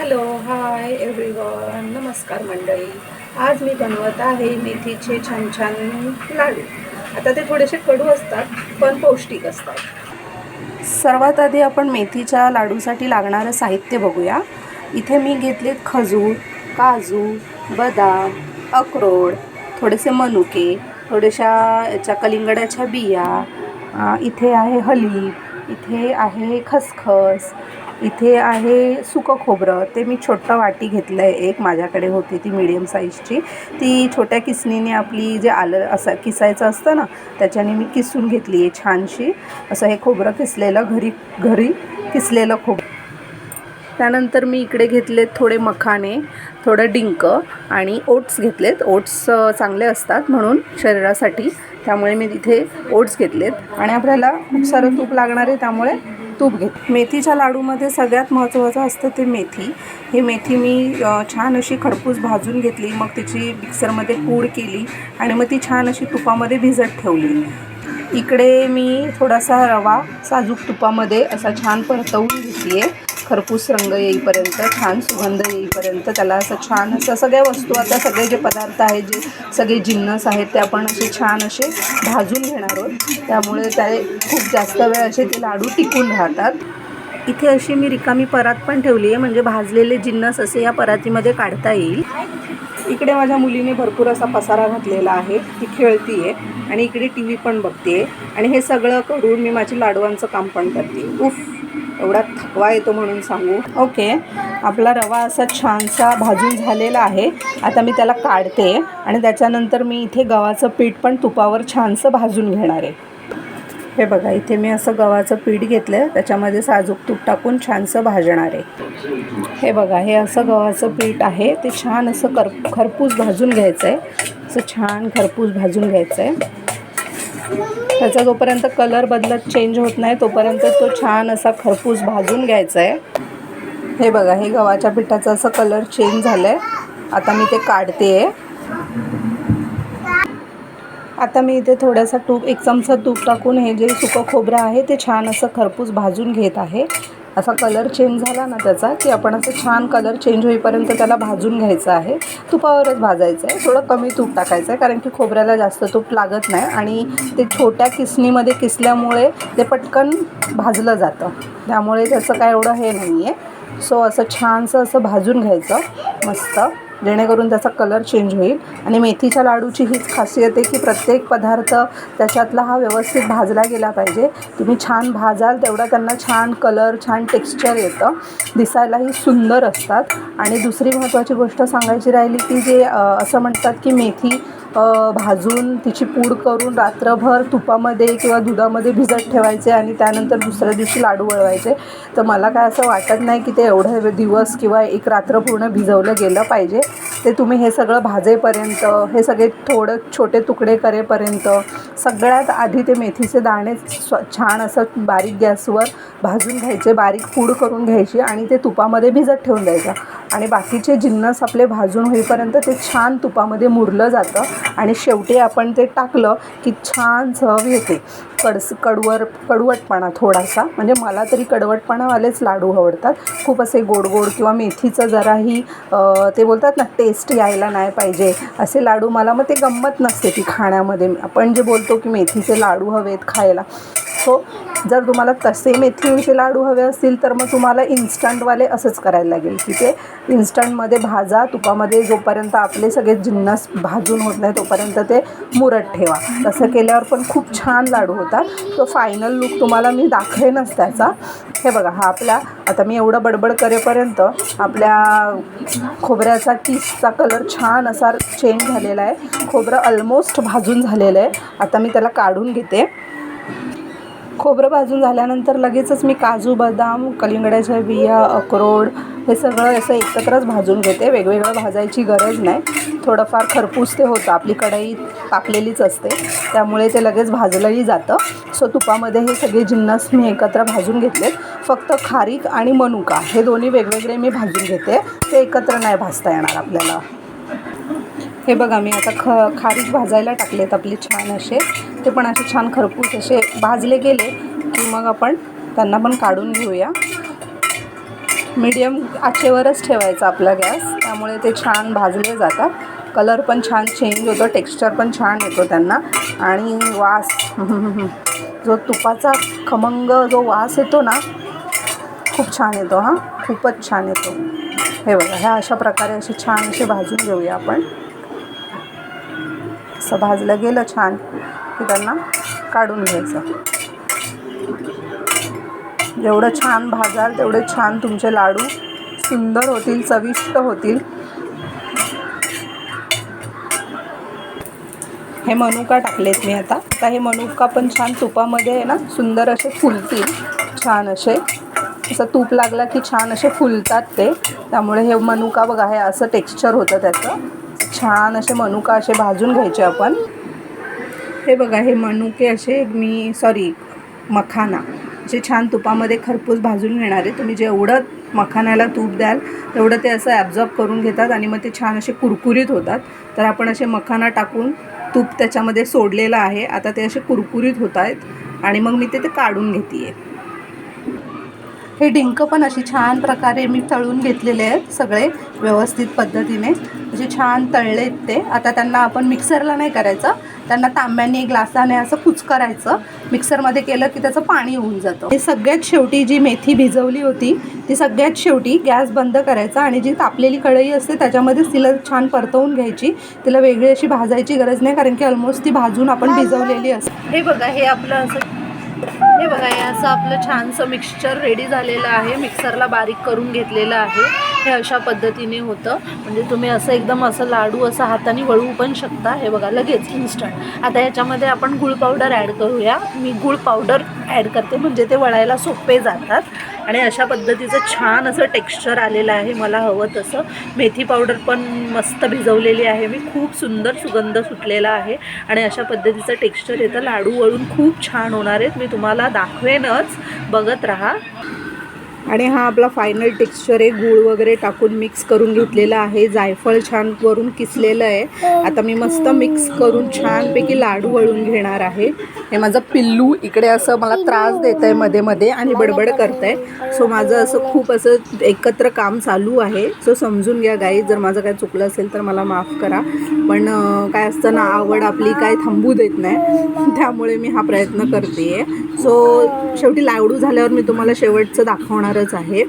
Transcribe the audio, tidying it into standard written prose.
Hello, hi everyone, नमस्कार मंडळी. आज मी बनवत आहे मेथीचे छान छान लाडू. आता ते थोडेसे कडू असतात पण पौष्टिक असतात. सर्वात आधी आपण मेथीच्या लाडूसाठी लागणारं साहित्य बघूया. इथे मी घेतलेत खजूर, काजू, बदाम, अक्रोड, थोडेसे मनुके, थोड्याशा याच्या कलिंगडाच्या बिया, इथे आहे हलीब, इथे आहे खसखस, इथे आहे सुकं खोबरं. ते मी छोटं वाटी घेतलं आहे एक, माझ्याकडे होती ती मीडियम साईजची. ती छोट्या किसणीने आपली जे आलं असं किसायचं असतं ना, त्याच्याने मी किसून घेतली आहे छानशी. असं हे खोबरं किसलेलं घरी किसलेलं खोबरं. त्यानंतर मी इकडे घेतलेत थोडे मखाने, थोडं डिंक आणि ओट्स घेतलेत. ओट्स चांगले असतात म्हणून शरीरासाठी, त्यामुळे मी तिथे ओट्स घेतलेत. आणि आपल्याला खूप सारं तूप लागणार आहे त्यामुळे तूप घेत. मेथीच्या लाडूमध्ये सगळ्यात महत्त्वाचं असतं ते मेथी. ही मेथी मी छान अशी खरपूस भाजून घेतली, मग तिची मिक्सरमध्ये पूड केली आणि मग ती छान अशी तुपामध्ये भिजत ठेवली. इकडे मी थोडासा रवा साजूक तुपामध्ये असा छान परतवून घेतली आहे, खरपूस रंग येईपर्यंत, छान सुगंध येईपर्यंत. त्याला असं छान असं सगळ्या वस्तू, आता सगळे जे पदार्थ आहेत, जे सगळे जिन्नस आहेत ते आपण असे छान असे भाजून घेणार आहोत. त्यामुळे ते खूप जास्त वेळ असे ते लाडू टिकून राहतात. इथे अशी मी रिकामी परात पण ठेवली आहे, म्हणजे भाजलेले जिन्नस असे या परातीमध्ये काढता येईल. इकडे माझ्या मुलीने भरपूर असा पसारा घातलेला आहे, ती खेळती आहे आणि इकडे टी व्ही पण बघते आहे. आणि हे सगळं करून मी माझी लाडवांचं काम पण करते. उफ, एवढा थकवा येतो म्हणून सांगू. ओके, आपला रवा असा छानसा भाजून झालेला आहे. आता मी त्याला काढते आणि त्याच्यानंतर मी इथे गव्हाचं पीठ पण तुपावर छानसं भाजून घेणार आहे. हे बघा, इथे मी असं गव्हाचं पीठ घेतलं आहे, त्याच्यामध्ये साजूक तूप टाकून छानसं भाजणार आहे. हे बघा, हे असं गव्हाचं पीठ आहे, ते छान असं खरपूस भाजून घ्यायचं आहे. असं छान खरपूस भाजून घ्यायचं आहे. त्याचा जोपर्यंत कलर बदलत चेंज होत नाही तोपर्यंत तो छान असा खरपूस भाजून घ्यायचा आहे. हे बघा, हे गव्हाच्या पिठाचा असं कलर चेंज झालं आहे. आता मी ते काढते आहे. आता मी इथे थोडासा तूप, 1 चमचा तूप टाकून हे जे सुकं खोबरं आहे ते छान असं खरपूस भाजून घेत आहे. असा कलर चेंज झाला ना त्याचा, की आपण असं छान कलर चेंज होईपर्यंत त्याला भाजून घ्यायचं आहे. तुपावरच भाजायचं आहे, थोडं कमी तूप टाकायचं आहे, कारण की खोबऱ्याला जास्त तूप लागत नाही आणि ते छोट्या किसणीमध्ये किसल्यामुळे ते पटकन भाजलं जातं, त्यामुळे त्याचं काय एवढं हे नाही आहे. सो असं छानसं असं भाजून घ्यायचं मस्त, जेणेकरून त्याचा कलर चेंज होईल. आणि मेथीच्या लाडूची हीच खासियत आहे की प्रत्येक पदार्थ त्याच्यातला हा व्यवस्थित भाजला गेला पाहिजे. तुम्ही छान भाजाल तेवढा त्यांना छान कलर, छान टेक्स्चर येतं, दिसायलाही सुंदर असतात. आणि दुसरी महत्त्वाची गोष्ट सांगायची राहिली की जे असं म्हणतात की मेथी भाजून तिची पूड करून रात्रभर तुपामध्ये किंवा दुधामध्ये भिजत ठेवायचे आणि त्यानंतर दुसऱ्या दिवशी लाडू वळवायचे. तर मला काय असं वाटत नाही की ते एवढे दिवस किंवा एक रात्र पूर्ण भिजवलं गेलं पाहिजे. ते तुम्ही हे सगळं भाजेपर्यंत, हे सगळे थोडं छोटे तुकडे करेपर्यंत सगळ्यात आधी ते मेथीचे दाणे छान असं बारीक गॅसवर भाजून घ्यायचे, बारीक पूड करून घ्यायची आणि ते तुपामध्ये भिजत ठेवून द्यायचं. आणि बाकीचे जिन्नस आपले भाजून होईपर्यंत ते छान तुपामध्ये मुरलं जातं आणि शेवटी आपण ते टाकलं की छान चव येते. कडवटपणा थोडासा, म्हणजे मला तरी कडवटपणावालेच लाडू आवडतात. खूप असे गोड गोड किंवा मेथीचं जराही ते बोलतात ना टेस्ट यायला नाही पाहिजे असे लाडू मला, मग ते गंमत नसते ती खाण्यामध्ये. आपण जे बोलतो की मेथीचे लाडू हवेत खायला, सो जर तुम्हाला तसे मेथीचे लाडू हवे असतील तर मग तुम्हाला इन्स्टंटवाले असंच करायला लागेल की ते इन्स्टंटमध्ये भाजा तुपामध्ये, जोपर्यंत आपले सगळे जिन्नस भाजून होत नाही तोपर्यंत ते मुरत ठेवा. तसं केल्यावर पण खूप छान लाडू होतात. तो फायनल लूक तुम्हाला मी दाखवेनच त्याचा. हे बघा, हा आपला, आता मी एवढं बडबड करेपर्यंत आपल्या खोबऱ्याचा किसचा कलर छान असा चेंज झालेला आहे. खोबरं ऑलमोस्ट भाजून झालेलं आहे. आता मी त्याला काढून घेते. खोबरं भाजून झाल्यानंतर लगेचच मी काजू, बदाम, कलिंगडाच्या बिया, अक्रोड हे सगळं असं एकत्रच भाजून घेते. वेगवेगळं भाजायची गरज नाही. थोडंफार खरपूस ते होतं, आपली कढई तापलेलीच असते त्यामुळे ते लगेच भाजलंही जातं. सो तुपामध्ये हे सगळे जिन्नस मी एकत्र भाजून घेतलेत. फक्त खारीक आणि मनुका हे दोन्ही वेगवेगळे मी भाजून घेते, ते एकत्र नाही भाजता येणार आपल्याला. हे बघा, मी आता खारीक भाजायला टाकलेत आपले छान असे, ते पण असे छान खरपूस असे भाजले गेले की मग आपण त्यांना पण काढून घेऊया. मीडियम आचेवरच ठेवायचा आपला गॅस, त्यामुळे ते छान भाजले जातात. कलर पण छान चेंज होतो, टेक्स्चर पण छान येतो त्यांना. आणि वास जो तुपाचा खमंग जो वास येतो ना, खूप छान येतो. हां, खूपच छान येतो. हे बघा, ह्या अशा प्रकारे असे छान असे भाजून घेऊया आपण. असं भाजलं गेलं छान की त्यांना काढून घ्यायचं. जेवढं छान भाजाल तेवढे छान तुमचे लाडू सुंदर होतील, चविष्ट होतील. हे मनुका टाकलेत मी आता. हे मनुका पण छान तुपामध्ये आहे ना, सुंदर असे फुलतील. छान असे असं तूप लागला की छान असे फुलतात ते. त्यामुळे हे मनुका बघा, हे असं टेक्स्चर होतं त्याचं. छान असे मनुका असे भाजून घ्यायचे आपण. हे बघा, हे मनुके असे मखाना असे छान तुपामध्ये खरपूस भाजून घेणार आहे. तुम्ही जेवढं मखाण्याला तूप द्याल तेवढं ते असं ॲब्झॉर्ब करून घेतात आणि मग ते छान असे कुरकुरीत होतात. तर आपण असे मखाना टाकून तूप त्याच्यामध्ये सोडलेलं आहे. आता ते असे कुरकुरीत होत आहेत आणि मग मी ते काढून घेते आहे. हे डिंक पण अशी छान प्रकारे मी तळून घेतलेले आहेत, सगळे व्यवस्थित पद्धतीने असे छान तळलेत ते. आता त्यांना आपण मिक्सरला नाही करायचं, त्यांना तांब्याने ग्लासाने असं कुचकरायचं. मिक्सरमध्ये केलं की त्याचं पाणी होऊन जातं. हे सगळ्यात शेवटी जी मेथी भिजवली होती ती सगळ्यात शेवटी गॅस बंद करायचा आणि जी तापलेली कढई असते त्याच्यामध्येच तिला छान परतवून घ्यायची. तिला वेगळी अशी भाजायची गरज नाही, कारण की ऑलमोस्ट ती भाजून आपण भिजवलेली असते. हे बघा, हे असं आपलं छानसं मिक्सचर रेडी झालेलं आहे. मिक्सरला बारीक करून घेतलेलं आहे. हे अशा पद्धतीने होतं. म्हणजे तुम्ही असं एकदम असं लाडू असं हाताने वळवू पण शकता. हे बघा, लगेच इन्स्टंट. आता याच्यामध्ये आपण गूळ पावडर ॲड करूया. मी गूळ पावडर ॲड करते, म्हणजे ते वळायला सोपे जातात. आणि अशा पद्धतीचं छान असं टेक्स्चर आलेलं आहे मला हवं तसं. मेथी पावडर पण मस्त भिजवलेली आहे मी. खूप सुंदर सुगंध सुटलेला आहे आणि अशा पद्धतीचं टेक्स्चर येतं. लाडू वळून खूप छान होणार आहेत. मी तुम्हाला दाखवेनच, बघत राहा. आणि हा आपला फायनल टेक्स्चर आहे. गूळ वगैरे टाकून मिक्स करून घेतलेला आहे. जायफळ छान वरून किसलेलं आहे. आता मी मस्त मिक्स करून छानपैकी लाडू वळून घेणार आहे. हे माझं पिल्लू इकडे असं मला त्रास देत आहे मध्ये मध्ये आणि बडबड करत आहे. सो माझं असं खूप असं एकत्र काम चालू आहे. सो समजून घ्या गाईज, जर माझं काय चुकलं असेल तर मला माफ करा. पण काय असतं ना, आवड आपली काय थांबू देत नाही, त्यामुळे मी हा प्रयत्न करते आहे. सो शेवटी लाडू झाल्यावर मी तुम्हाला शेवटचं दाखवणारच आहे.